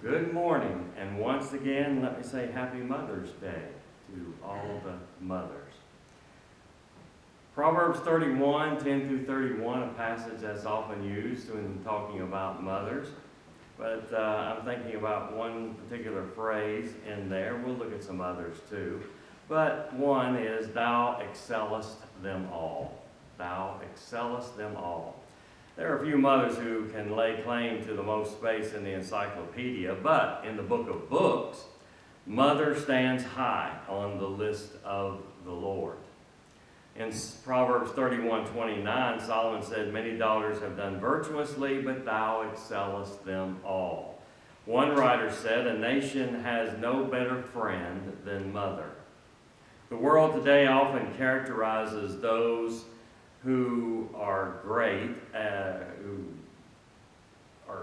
Good morning, and once again, let me say Happy Mother's Day to all the mothers. Proverbs 31, 10 through 31, a passage that's often used when talking about mothers. But I'm thinking about one particular phrase in there. We'll look at some others too. But one is, thou excellest them all. Thou excellest them all. There are a few mothers who can lay claim to the most space in the encyclopedia, but in the book of books, mother stands high on the list of the Lord. In Proverbs 31:29, Solomon said, many daughters have done virtuously, but thou excellest them all. One writer said, a nation has no better friend than mother. The world today often characterizes those who are great, who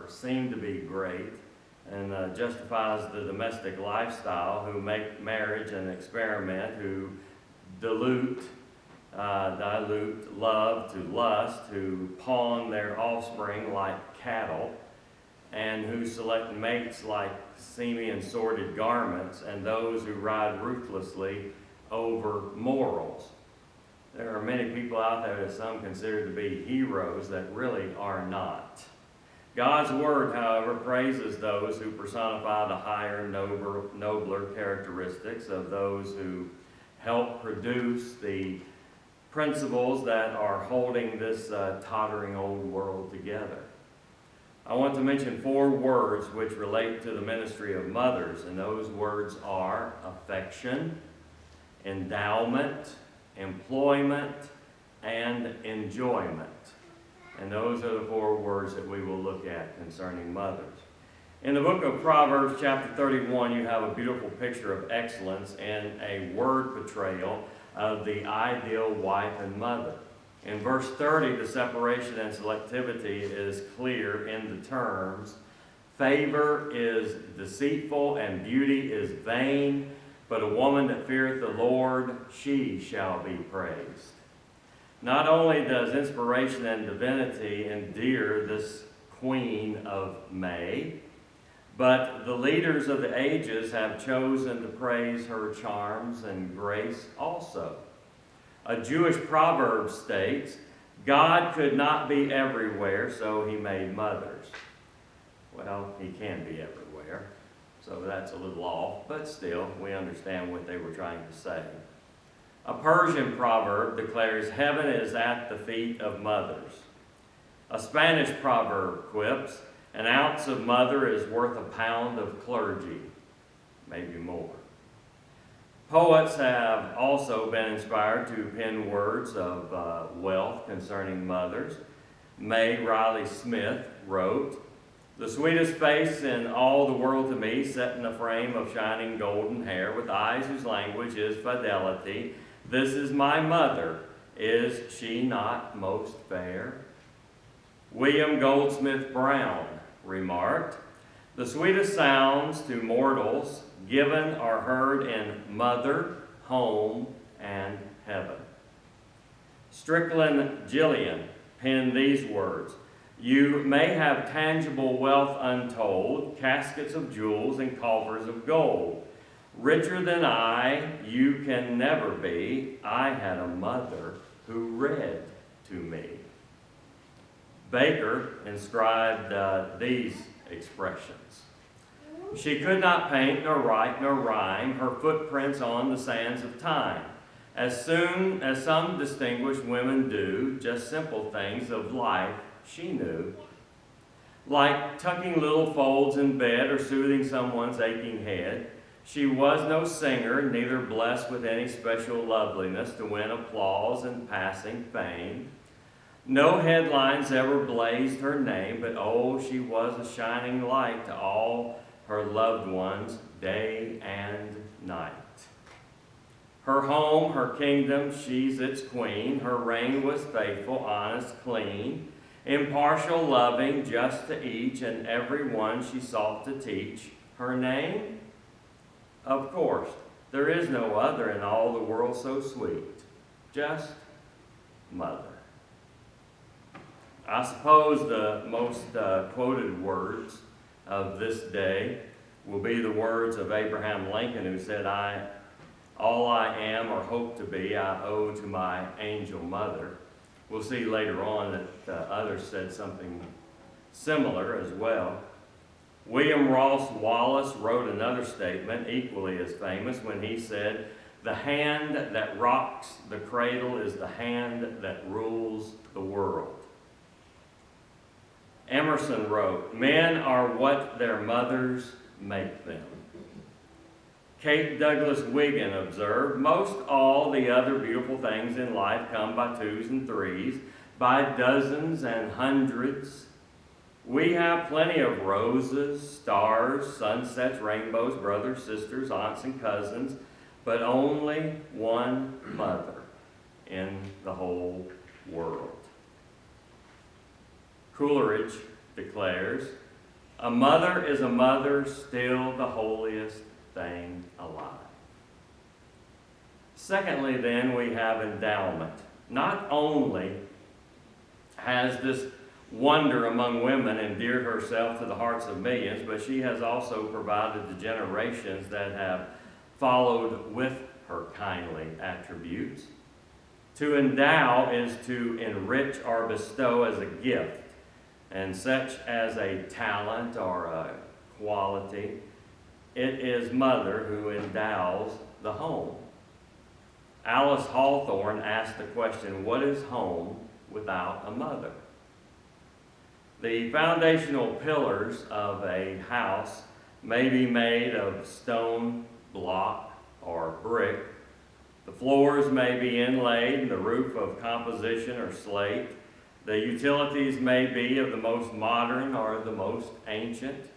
seem to be great, and justifies the domestic lifestyle, who make marriage an experiment, who dilute love to lust, who pawn their offspring like cattle, and who select mates like seamy and sordid garments, and those who ride ruthlessly over morals. There are many people out there that some consider to be heroes that really are not. God's word, however, praises those who personify the higher, nobler characteristics of those who help produce the principles that are holding this tottering old world together. I want to mention 4 words which relate to the ministry of mothers, and those words are affection, endowment, employment, and enjoyment. And those are the 4 words that we will look at concerning mothers. In the book of Proverbs, chapter 31, you have a beautiful picture of excellence and a word portrayal of the ideal wife and mother. In verse 30, the separation and selectivity is clear in the terms, favor is deceitful and beauty is vain, but a woman that feareth the Lord, she shall be praised. Not only does inspiration and divinity endear this Queen of May, but the leaders of the ages have chosen to praise her charms and grace also. A Jewish proverb states, God could not be everywhere, so he made mothers. Well, he can be everywhere. So that's a little off, but still, we understand what they were trying to say. A Persian proverb declares, heaven is at the feet of mothers. A Spanish proverb quips, an ounce of mother is worth a pound of clergy, maybe more. Poets have also been inspired to pen words of wealth concerning mothers. May Riley Smith wrote, the sweetest face in all the world to me, set in a frame of shining golden hair, with eyes whose language is fidelity. This is my mother, is she not most fair? William Goldsmith Brown remarked, the sweetest sounds to mortals given are heard in mother, home, and heaven. Strickland Gillian penned these words, you may have tangible wealth untold, caskets of jewels and coffers of gold. Richer than I, you can never be. I had a mother who read to me. Baker inscribed these expressions. She could not paint, nor write, nor rhyme, her footprints on the sands of time. As soon as some distinguished women do, just simple things of life she knew, like tucking little folds in bed or soothing someone's aching head. She was no singer, neither blessed with any special loveliness to win applause and passing fame. No headlines ever blazed her name, but oh, she was a shining light to all her loved ones, day and night. Her home, her kingdom, she's its queen. Her reign was faithful, honest, clean, impartial, loving, just to each and every one she sought to teach. Her name? Of course, there is no other in all the world so sweet, just mother. I suppose the most quoted words of this day will be the words of Abraham Lincoln, who said, all I am or hope to be, I owe to my angel mother. We'll see later on that others said something similar as well. William Ross Wallace wrote another statement equally as famous when he said, "The hand that rocks the cradle is the hand that rules the world." Emerson wrote, "Men are what their mothers make them." Kate Douglas Wiggin observed, "Most all the other beautiful things in life come by twos and threes, by dozens and hundreds. We have plenty of roses, stars, sunsets, rainbows, brothers, sisters, aunts, and cousins, but only one mother in the whole world." Coleridge declares, "A mother is a mother, still the holiest thing alive." Secondly, then, we have endowment. Not only has this wonder among women endeared herself to the hearts of millions, but she has also provided the generations that have followed with her kindly attributes. To endow is to enrich or bestow as a gift, and such as a talent or a quality. It is mother who endows the home. Alice Hawthorne asked the question, what is home without a mother? The foundational pillars of a house may be made of stone, block, or brick. The floors may be inlaid and the roof of composition or slate. The utilities may be of the most modern or the most ancient.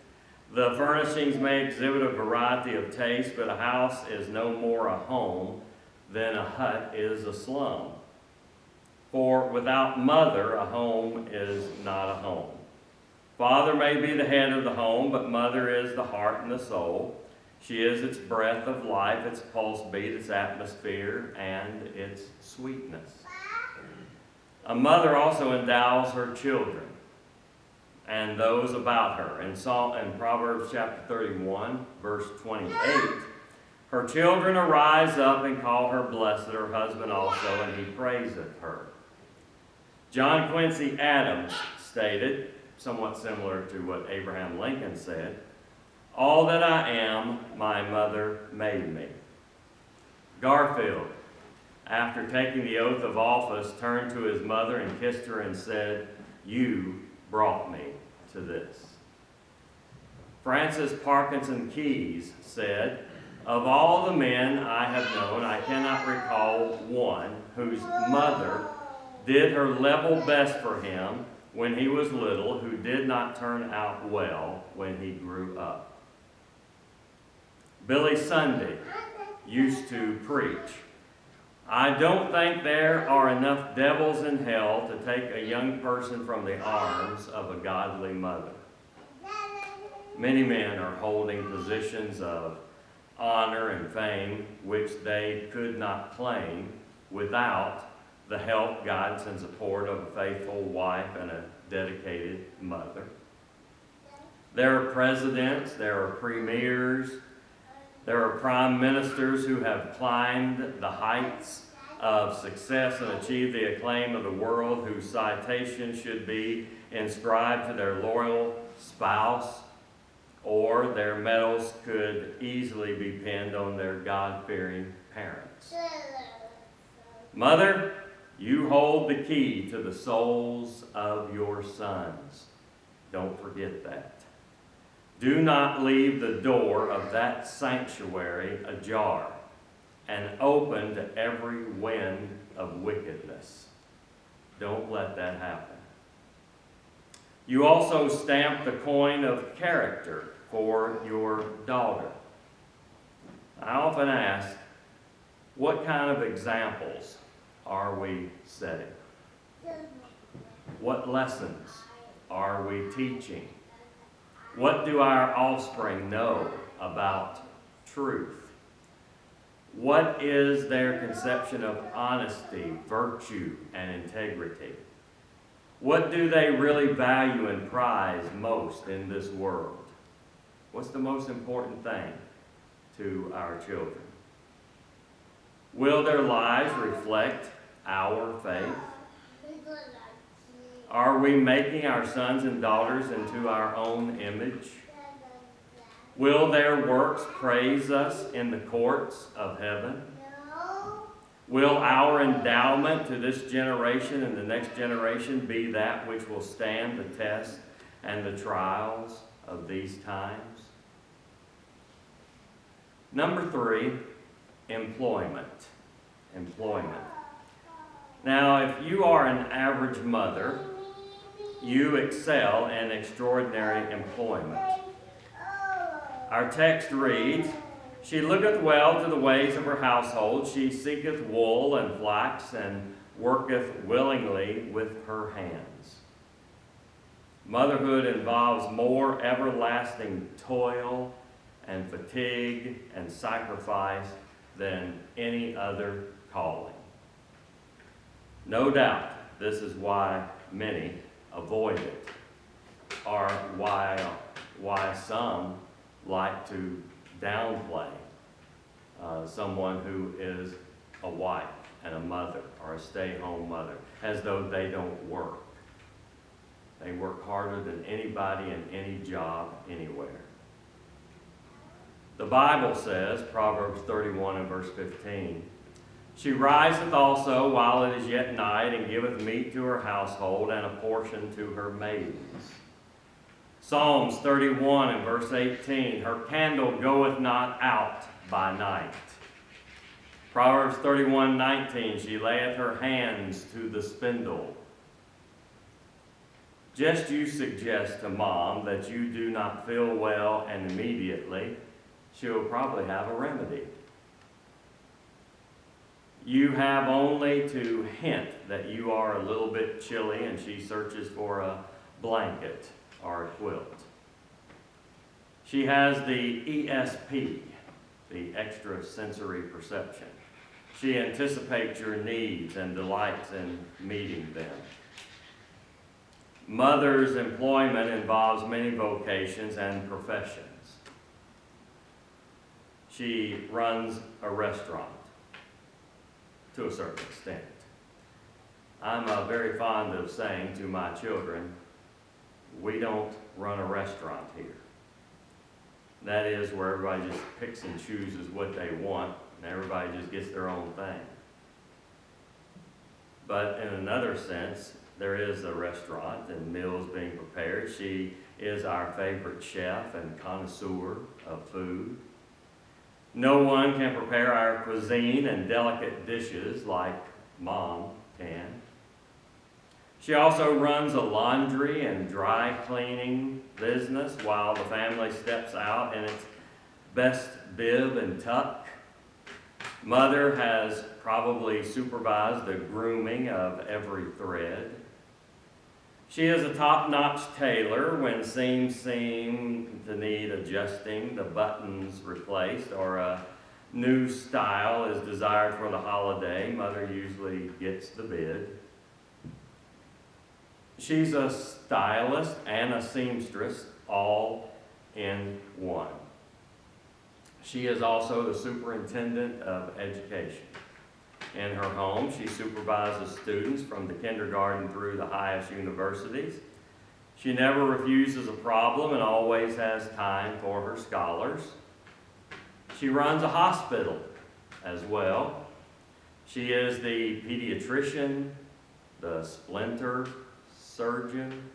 The furnishings may exhibit a variety of taste, but a house is no more a home than a hut is a slum. For without mother, a home is not a home. Father may be the head of the home, but mother is the heart and the soul. She is its breath of life, its pulse beat, its atmosphere, and its sweetness. A mother also endows her children and those about her. In Proverbs chapter 31, verse 28, her children arise up and call her blessed, her husband also, and he praiseth her. John Quincy Adams stated, somewhat similar to what Abraham Lincoln said, "All that I am, my mother made me." Garfield, after taking the oath of office, turned to his mother and kissed her and said, "You brought me to this." Francis Parkinson Keys said, "Of all the men I have known, I cannot recall one whose mother did her level best for him when he was little, who did not turn out well when he grew up." Billy Sunday used to preach, "I don't think there are enough devils in hell to take a young person from the arms of a godly mother." Many men are holding positions of honor and fame which they could not claim without the help, guidance, and support of a faithful wife and a dedicated mother. There are presidents, there are premiers, there are prime ministers who have climbed the heights of success and achieved the acclaim of the world, whose citations should be inscribed to their loyal spouse, or their medals could easily be pinned on their God-fearing parents. Mother, you hold the key to the souls of your sons. Don't forget that. Do not leave the door of that sanctuary ajar and open to every wind of wickedness. Don't let that happen. You also stamp the coin of character for your daughter. I often ask, what kind of examples are we setting? What lessons are we teaching? What do our offspring know about truth? What is their conception of honesty, virtue, and integrity? What do they really value and prize most in this world? What's the most important thing to our children? Will their lives reflect our faith? Are we making our sons and daughters into our own image? Will their works praise us in the courts of heaven? Will our endowment to this generation and the next generation be that which will stand the test and the trials of these times? Number 3, employment. Employment. Now, if you are an average mother, you excel in extraordinary employment. Our text reads, "She looketh well to the ways of her household. She seeketh wool and flax, and worketh willingly with her hands." Motherhood involves more everlasting toil and fatigue and sacrifice than any other calling. No doubt, this is why many avoid it, or why some like to downplay someone who is a wife and a mother or a stay-home mother, as though they don't work. They work harder than anybody in any job anywhere. The Bible says, Proverbs 31 and verse 15, "She riseth also while it is yet night, and giveth meat to her household, and a portion to her maidens." Psalms 31 and verse 18, "Her candle goeth not out by night." Proverbs 31:19, "She layeth her hands to the spindle." Just you suggest to Mom that you do not feel well, and immediately she'll probably have a remedy. You have only to hint that you are a little bit chilly, and she searches for a blanket or a quilt. She has the ESP, the extrasensory perception. She anticipates your needs and delights in meeting them. Mother's employment involves many vocations and professions. She runs a restaurant to a certain extent. I'm very fond of saying to my children, we don't run a restaurant here. That is where everybody just picks and chooses what they want, and everybody just gets their own thing. But in another sense, there is a restaurant and meals being prepared. She is our favorite chef and connoisseur of food. No one can prepare our cuisine and delicate dishes like Mom can. She also runs a laundry and dry cleaning business while the family steps out in its best bib and tuck. Mother has probably supervised the grooming of every thread. She is a top-notch tailor when seams seem to need adjusting, the buttons replaced, or a new style is desired for the holiday. Mother usually gets the bid. She's a stylist and a seamstress, all in one. She is also the superintendent of education. In her home, she supervises students from the kindergarten through the highest universities. She never refuses a problem and always has time for her scholars. She runs a hospital as well. She is the pediatrician, the splinter surgeon,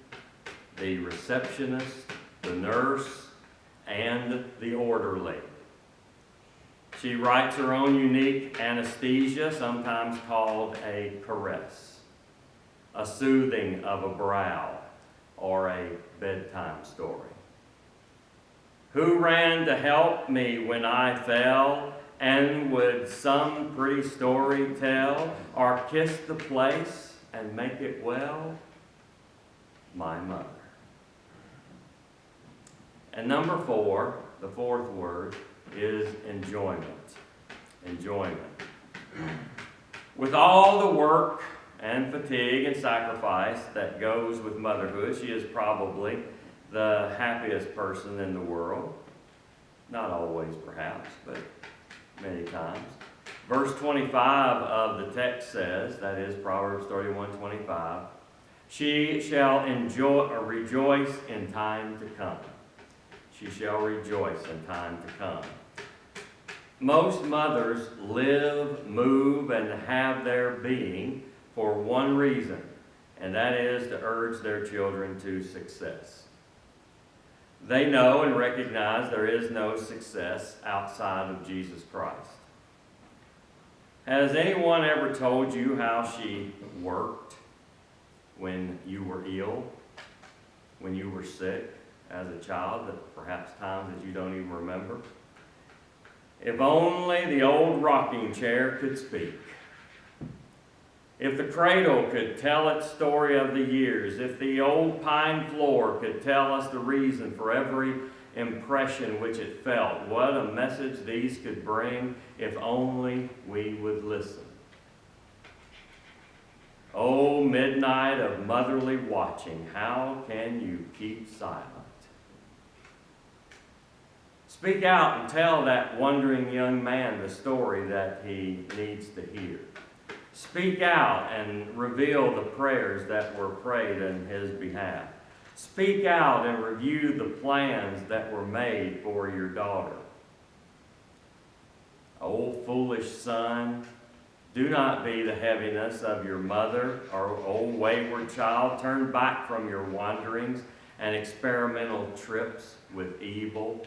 the receptionist, the nurse, and the orderly. She writes her own unique anesthesia, sometimes called a caress, a soothing of a brow, or a bedtime story. Who ran to help me when I fell, and would some pretty story tell, or kiss the place and make it well? My mother. And number 4, the fourth word, is enjoyment. Enjoyment. With all the work and fatigue and sacrifice that goes with motherhood, she is probably the happiest person in the world. Not always, perhaps, but many times. Verse 25 of the text says, that is Proverbs 31:25, she shall rejoice in time to come. She shall rejoice in time to come. Most mothers live, move, and have their being for one reason, and that is to urge their children to success. They know and recognize there is no success outside of Jesus Christ. Has anyone ever told you how she worked when you were ill, when you were sick as a child, that perhaps times that you don't even remember? If only the old rocking chair could speak. If the cradle could tell its story of the years, if the old pine floor could tell us the reason for every impression which it felt, what a message these could bring if only we would listen. Oh, midnight of motherly watching, how can you keep silent? Speak out and tell that wondering young man the story that he needs to hear. Speak out and reveal the prayers that were prayed in his behalf. Speak out and review the plans that were made for your daughter. O foolish son, do not be the heaviness of your mother, or O wayward child, turn back from your wanderings and experimental trips with evil.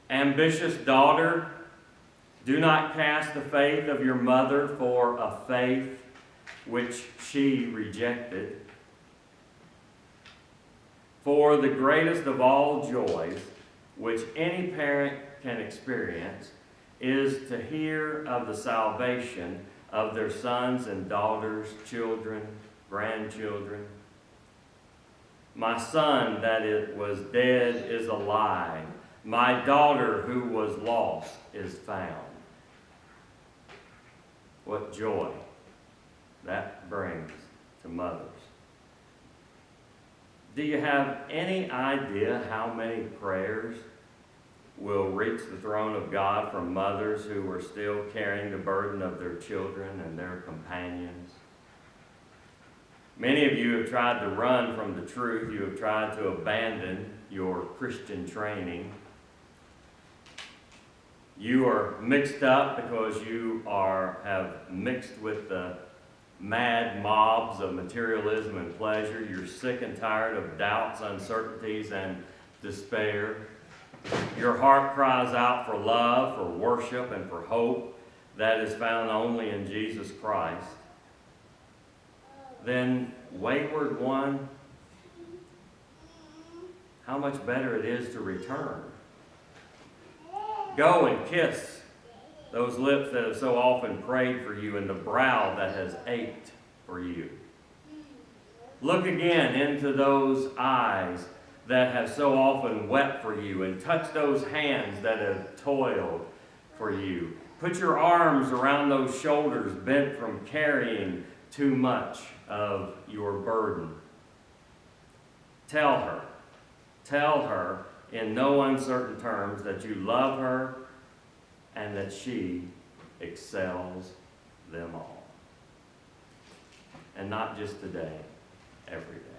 Ambitious daughter, do not cast the faith of your mother for a faith which she rejected. For the greatest of all joys which any parent can experience is to hear of the salvation of their sons and daughters, children, grandchildren. My son that it was dead is alive. My daughter who was lost is found. What joy that brings to mothers. Do you have any idea how many prayers will reach the throne of God from mothers who are still carrying the burden of their children and their companions? Many of you have tried to run from the truth. You have tried to abandon your Christian training. You are mixed up because you have mixed with the mad mobs of materialism and pleasure. You're sick and tired of doubts, uncertainties, and despair. Your heart cries out for love, for worship, and for hope that is found only in Jesus Christ. Then, wayward one, how much better it is to return. Go and kiss those lips that have so often prayed for you and the brow that has ached for you. Look again into those eyes that have so often wept for you, and touch those hands that have toiled for you. Put your arms around those shoulders bent from carrying too much of your burden. Tell her in no uncertain terms that you love her and that she excels them all. And not just today, every day.